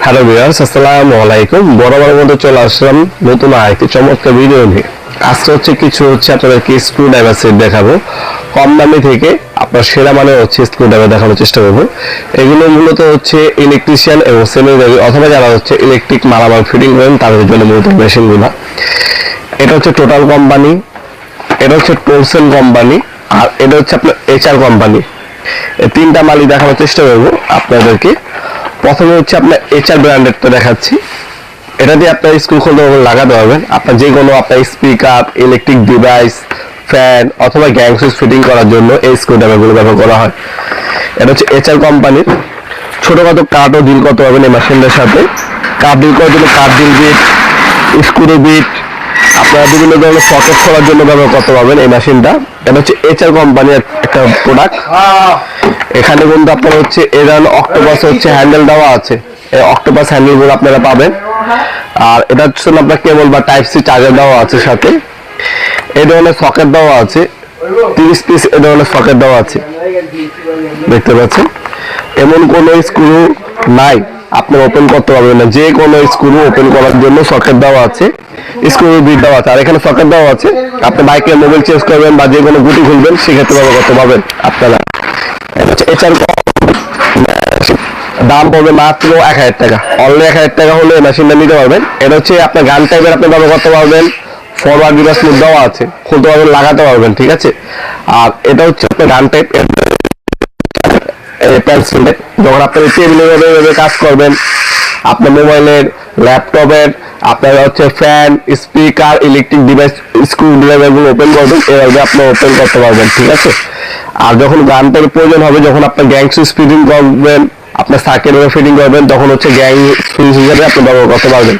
Hello viewers, আসসালামু আলাইকুম। বরাবরের মতো চলে আসলাম নতুন আরেকটি চমৎকার ভিডিও নিয়ে। আজকে কিছু আপনাদেরকে স্ক্রু ড্রাইভার সেট দেখাবো। কম দামি থেকে আপনার সেরা মানের স্ক্রু ড্রাইভার দেখানোর চেষ্টা করবো। এগুলো মূলত ইলেকট্রিশিয়ান এবং সেমিনারি অথবা যারা ইলেকট্রিক মালামাল ফিটিং করেন তাদের জন্য মূলত মেশিনগুলো। এটা টোটাল কোম্পানি, এটা টোলসেন কোম্পানি, আর এটা আপনার HR কোম্পানি। এই তিনটা মালই দেখানোর চেষ্টা করবো আপনাদেরকে। প্রথমে আপনার HR ব্র্যান্ডেরটা দেখাচ্ছি। এটা দিয়ে আপনার স্ক্রু খুলতে লাগাতে পারবেন। আপনার যে কোনো আপনার স্পিকার, ইলেকট্রিক ডিভাইস, ফ্যান অথবা গ্যাং সুইচ ফিটিং করার জন্য এই স্ক্রু ড্রাইভারগুলো ব্যবহার করা হয়। এটা HR কোম্পানির। ছোটখাটো কার্ডও ডিল করতে পারবেন এই মেশিনটার সাথে। কার্ড ডিল করার জন্য card drill bit, screw bit, আপনারা বিভিন্ন ধরনের সকেট খোলার জন্য ব্যবহার করতে পারবেন এই মেশিনটা। এটা HR কোম্পানির একটা প্রোডাক্ট। এখানে কিন্তু আপনার এই ধরনের অক্টোপাস হ্যান্ডেল দেওয়া আছে। এই অক্টোপাস হ্যান্ডেলগুলো আপনারা পাবেন। আর এটা আপনার কেবল বা টাইপ সি চার্জার দেওয়া আছে সাথে। এই ধরনের সকেট দেওয়া আছে, 30 পিস এই ধরনের সকেট দেওয়া আছে, দেখতে পাচ্ছেন। এমন কোন স্ক্রু নাই আপনি ওপেন করতে পারবেন না। যে কোনো স্ক্রু ওপেন করার জন্য সকেট দেওয়া আছে, স্ক্রু বিট দেওয়া আছে। আর এখানে সকেট দেওয়া আছে, আপনি বাইকের মোবাইল চেঞ্জ করবেন বা যে কোনো গুটি খুলবেন সেক্ষেত্রে ব্যবহার করতে পারবেন আপনারা। HR দাম পড়বে মাত্র 1000 টাকা। অনলি 1000 টাকা হলে মেশিনটা নিতে পারবেন। এটা আপনার গান টাইপের আপনি ব্যবহার করতে পারবেন। ফরওয়ার্ড রিভার্স মুভ দেওয়া আছে, খুলতে পারবেন, লাগাতে পারবেন, ঠিক আছে। আর এটা আপনার গান টাইপ পেন্সিল। যখন আপনি টেবিলে কাজ করবেন, আপনার মোবাইলের, ল্যাপটপের, আপনার fan, speaker, electric device screw ড্রাইভারগুলো ওপেন করবেন, এভাবে আপনি ওপেন করতে পারবেন, ঠিক আছে। আর যখন গানটার প্রয়োজন হবে, যখন আপনার গ্যাং সুইচ ফিটিং করবেন, আপনার সার্কিটের ফিটিং করবেন, তখন গ্যাং সুইচ হিসাবে আপনি ব্যবহার করতে পারবেন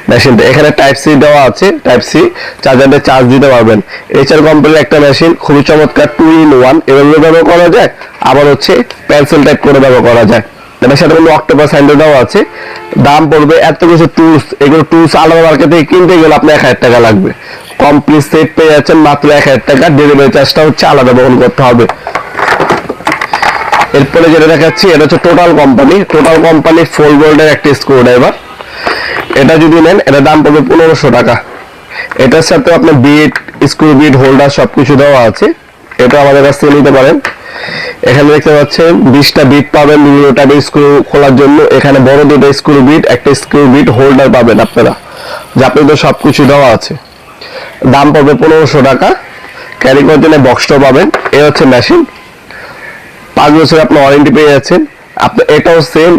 মেশিনটা। এখানে টাইপ সি দেওয়া আছে, টাইপ সি চার্জারে চার্জ দিতে পারবেন। HR কোম্পানির একটা মেশিন, খুবই চমৎকার, 2 in 1। এভাবে ব্যবহার করা যায়, আবার পেন্সিল টাইপ করে ব্যবহার করা যায়। এটার সাথে কিন্তু অক্টোপাস হ্যান্ডেল দেওয়া আছে। দাম পড়বে এত কিছু টুলস, এগুলো টুলস আলাদা মার্কেট থেকে কিনতে গেলে আপনার 1000 টাকা লাগবে। কমপ্লিট সেট পেয়ে যাচ্ছেন মাত্র 1000 টাকা। ডেলিভারি চার্জটা আলাদা বহন করতে হবে। এরপরে যেটা দেখাচ্ছি, এটা টোটাল কোম্পানি। টোটাল কোম্পানি 4 ভোল্টের একটা স্ক্রু ড্রাইভার। এটা যদি নেন, এটা দাম পড়বে 1500 টাকা। এটার সাথে আপনার বিট, স্ক্রু বিট, হোল্ডার সবকিছু দেওয়া আছে। এটা আমাদের কাছ থেকে নিতে পারেন। এখানে দেখতে পাচ্ছেন 20টা বিট পাবেন বিভিন্ন টাইপের স্ক্রু খোলার জন্য। এখানে বড় 2টা স্ক্রু বিট, একটা স্ক্রু বিট হোল্ডার পাবেন আপনারা, যা আপনাদের সবকিছু দেওয়া আছে। দাম পড়বে 1500 টাকা। ক্যারি করার জন্য বক্সটাও পাবেন। এই মেশিন, 5 বছর আপনার ওয়ারেন্টি পেয়ে যাচ্ছেন। আপনি এটাও সেম